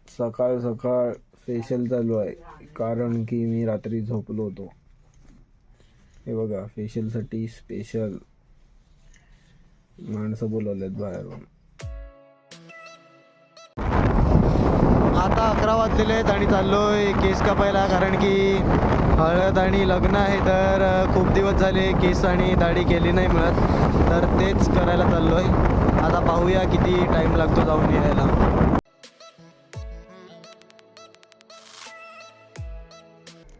सकाळ सकाळ फेशियल चालू आहे, कारण की मी रात्री झोपलो होतो. हे बघा, फेशियलसाठी स्पेशल माणसं बोलवलेत बाहेरून. आता 11 वाजलेले आहेत आणि चाललोय केस कापायला, कारण की हळद आणि लग्न आहे. तर खूप दिवस झाले केस आणि दाढी केली नाही मिळत, तर तेच करायला चाललोय. आता पाहूया किती टाइम लागतो जाऊन यायला.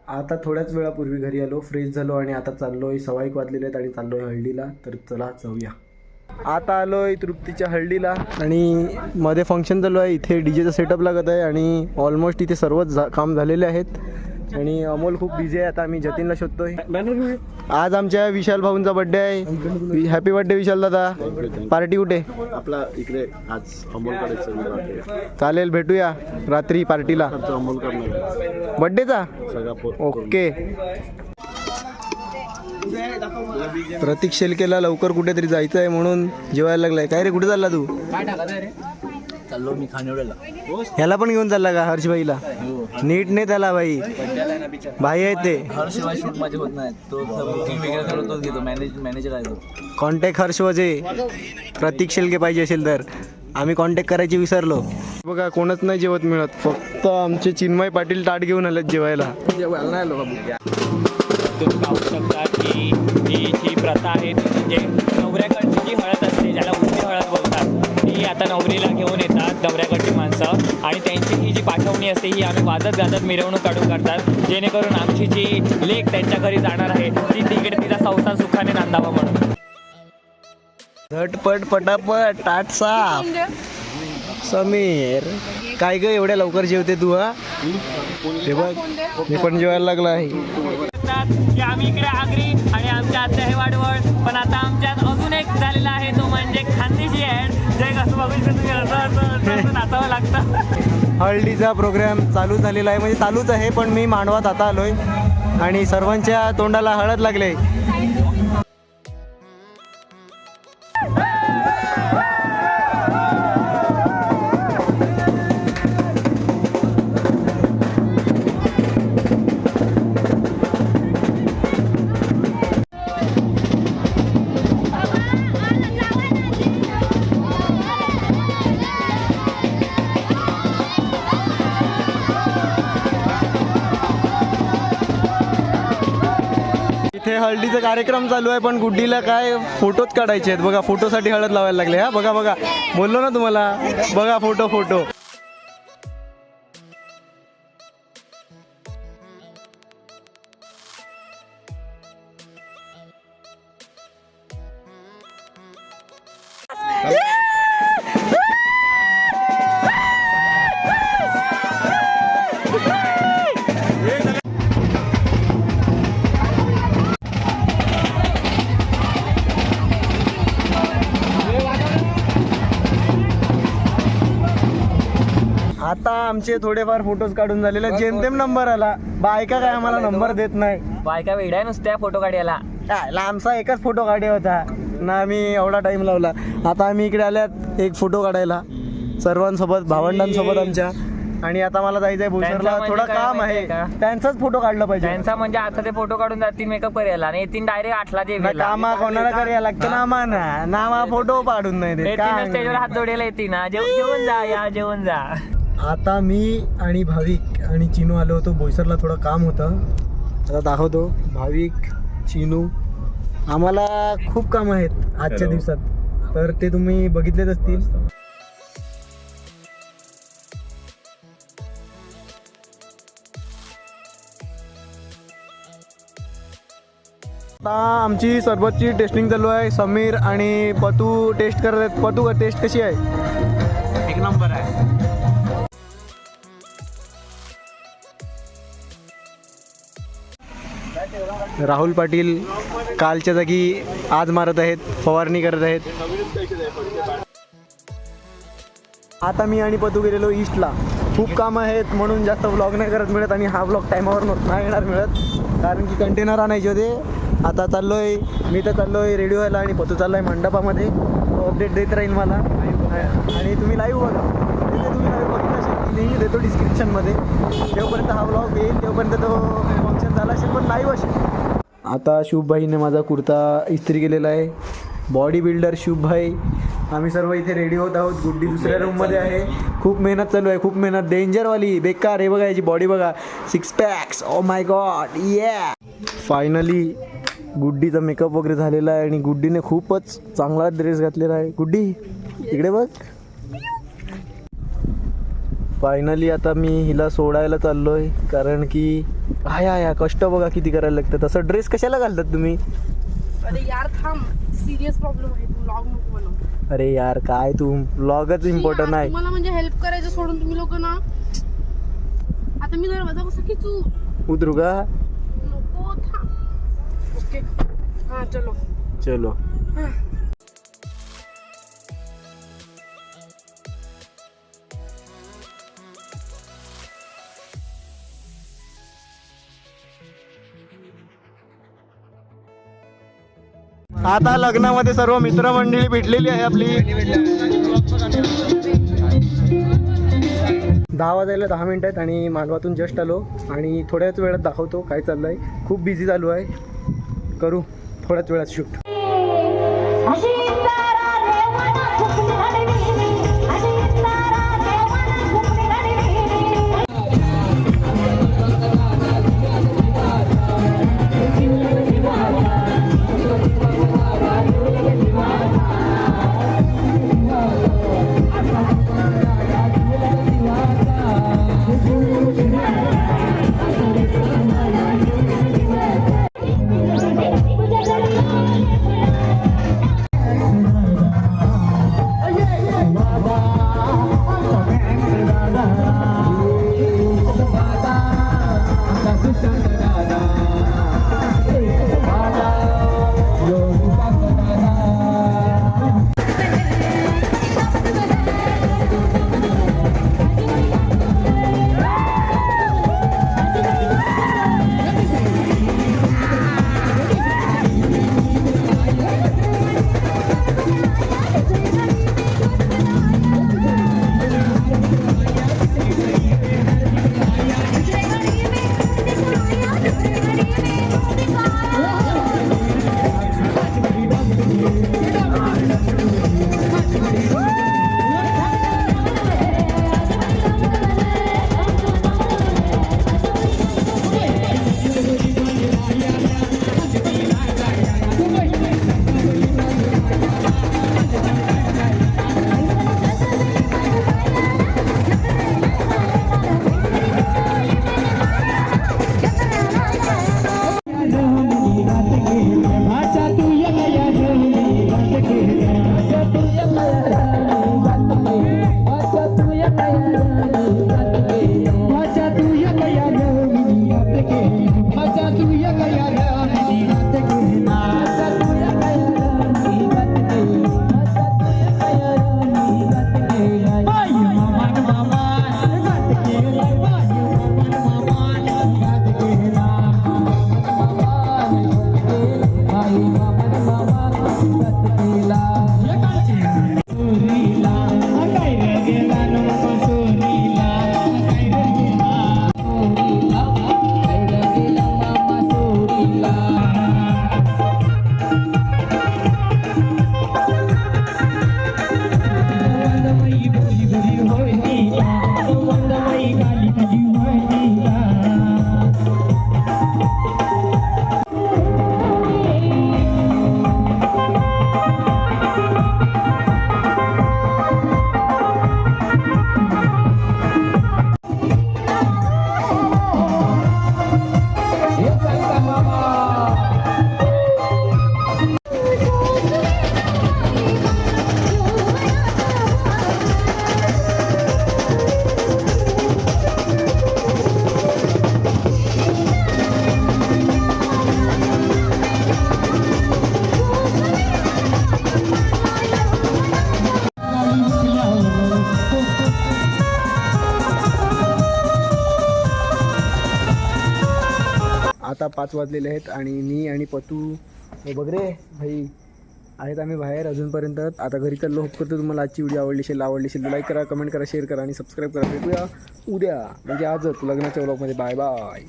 आता थोड्याच वेळापूर्वी घरी आलो, फ्रेश झालो आणि आता चाललोय. 1:15 वाजलेले आहेत आणि चाललोय हळदीला. तर चला जाऊया. आता आलोय तृप्तीच्या हळदीला आणि मध्ये फंक्शन चालू आहे. इथे डीजेचा सेटअप लागत आहे आणि ऑलमोस्ट इथे सर्वच काम झालेले आहेत आणि अमोल खूप बिझी आहे. आता आम्ही जतीनला शोधतोय. आज आमच्या विशाल भाऊंचा बर्थडे आहे. हॅपी बर्थडे विशाल दादा. पार्टी कुठे? आपला इकडे आज अमोलकडे. चालेल, भेटूया रात्री पार्टीला. अमोलकडे बर्थडेचा ओके. प्रतीक शेलकेला लवकर कुठेतरी जायचं आहे म्हणून जेवायला लागलाय. काय रे, कुठे चालला तू? चाललो मी खानिवड्याला. ह्याला पण घेऊन चालला का? हर्षभाईला नीट नाही त्याला भाई, भाई आहे ते. हर्षवाय शूट माझे होत नाही, तो बुकिंग वगैरे करतो, तोच घेतो. मॅनेजर आहे तो. कॉन्टॅक्ट हर्षवाजे. प्रतीक शेलके पाहिजे असेल तर आम्ही कॉन्टॅक्ट करायची विसरलो. बघा, कोणच नाही जेवत मिळत, फक्त आमचे चिन्मय पाटील ताट घेऊन आलेत जेवायला. जेवायला नाही आलो बाबू. तुम्ही पाहू शकता की ही प्रथा आहे, ती म्हणजे नवऱ्याकडची जी हळद असते, ज्याला उंची हळद बोलतात, ती आता नवरीला घेऊन येतात नवऱ्याकडची माणसं. आणि त्यांची ही जी पाठवणी असते ही आम्ही वाजत गाजत मिरवणूक काढून करतात, जेणेकरून आमची जी लेक त्यांच्या घरी जाणार आहे ती तिकडे तिचा संसार सुखाने नांदावा म्हणून. झटपट पटापट ताट साफ. समीर, काय ग एवढ्या लवकर जेवते तू? हा, हे बघ मी पण जेवायला लागला आहे. की आम्ही इकडे आगरी आणि आमच्या आत्या हे वाडवळ, पण आता आमच्यात अजून एक झालेला आहे, तो म्हणजे खानदेशी ॲड. जे कसं बघू तुम्ही असं नाचावं लागतं. हळदीचा प्रोग्राम चालू झालेला आहे, म्हणजे चालूच आहे, पण मी मांडवात आता आलोय आणि सर्वांच्या तोंडाला हळद लागले. इथे हळदीचा कार्यक्रम चालू आहे, पण गुड्डीला काय फोटोच काढायचे आहेत. बघा, फोटोसाठी हळद लावायला लागले. हा बघा बघा, बोललो ना तुम्हाला. बघा फोटो फोटो. आता आमचे थोडेफार फोटोज काढून झालेले. जेमतेम नंबर आला. बायका काय आम्हाला नंबर देत नाही. बायका वेड्या नुसत्या फोटो काढायला. काय आमचा एकच फोटो काढे होता ना, आम्ही एवढा टाइम लावला. आता आम्ही इकडे आल्यात एक फोटो काढायला सर्वांसोबत, भावंडांसोबत आमच्या. आणि आता मला जायचंय भोसरला, थोडं काम आहे. त्यांचाच फोटो काढला पाहिजे. त्यांचा म्हणजे आता ते फोटो काढून जातील मेकअप करायला आणि येतील डायरेक्ट 8ला जेवायला. कामा कोणाला करायला लागतं ना, आम्हाला नामा फोटो काढून नाही देत. स्टेजवर हात जोडायला येतील ना, जेवून जा, या जेवून जा. आता मी आणि भाविक आणि चिनू आलो होतो बोईसरला, थोडं काम होतं. आता दाखवतो. भाविक, चिनू, आम्हाला खूप काम आहेत आजच्या दिवसात, तर ते तुम्ही बघितलेच असतील. आता आमची सरबतची टेस्टिंग चालू आहे. समीर आणि पतू टेस्ट करत आहेत. पतू, टेस्ट कशी आहे? एक नंबर आहे. राहुल पाटील कालच्या जागी आज मारत आहेत, फवारणी करत आहेत. आता मी आणि पतू गेलेलो ईस्टला. खूप कामं आहेत म्हणून जास्त व्लॉग नाही करत मिळत आणि हा व्लॉग टायमावर नाही येणार मिळत, कारण की कंटेनर आणायचे होते. आता चाललोय, मी तर चाललोय रेडी व्हायला आणि पतू चाललाय मंडपामध्ये. अपडेट देत राहील मला. आणि तुम्ही लाईव्ह बघा. तिथे तुम्ही लाईव्ह बघितलं असेल, लिंक देतो डिस्क्रिप्शनमध्ये. जेव्हापर्यंत हा व्लॉग येईल तेव्हापर्यंत तो फंक्शन झाला असेल, पण लाईव्ह असेल. आता शुभभाईने माझा कुर्ता इस्त्री केलेला आहे. बॉडी बिल्डर शुभभाई. आम्ही सर्व इथे रेडी होत आहोत. गुड्डी दुसऱ्या रूममध्ये आहे. खूप मेहनत चालू आहे, खूप मेहनत, डेंजरवाली, बेकार. हे बघा याची बॉडी बघा, 6 पॅक्स. ओ माय गॉड, या. फायनली गुड्डीचा मेकअप वगैरे झालेला आहे आणि गुड्डीने खूपच चांगला ड्रेस घातलेला आहे. गुड्डी इकडे बघ. फायनली आता मी हिला सोडायला चाललो आहे, कारण की हाया कष्ट बघा किती करायला लागतं. तसं ड्रेस कशाला घालतात तुम्ही? अरे यार थांब, सिरियस प्रॉब्लेम आहे. तू व्लॉग नको बनव. अरे यार काय तू, व्लॉगच इम्पॉर्टंट आहे. मला म्हणजे हेल्प करायचं सोडून तुम्ही लोक ना. आता मी दरवाजा कसा खिचू? उतरू का? नको, थांब. ओके, हां चलो चलो. आता लग्नामध्ये सर्व मित्रमंडळी भेटलेली आहे आपली. 10 वाजायला 10 मिनिट आहेत आणि मालवातून जस्ट आलो आणि थोड्याच वेळात दाखवतो काय चाललं आहे. खूप बिझी चालू आहे. करू थोड्याच वेळात शूट. आता 5 वाजलेले आहेत आणि मी आणि पतू हे बघ रे भाई आहेत आम्ही बाहेर अजूनपर्यंत. आता घरी चाललो. होप करतो तुम्हाला आजची व्हिडिओ आवडली असेल लाईक करा, कमेंट करा, शेअर करा आणि सबस्क्राईब करा. भेटूया उद्या म्हणजे आजच लग्नाच्या व्लॉगमध्ये. Bye bye.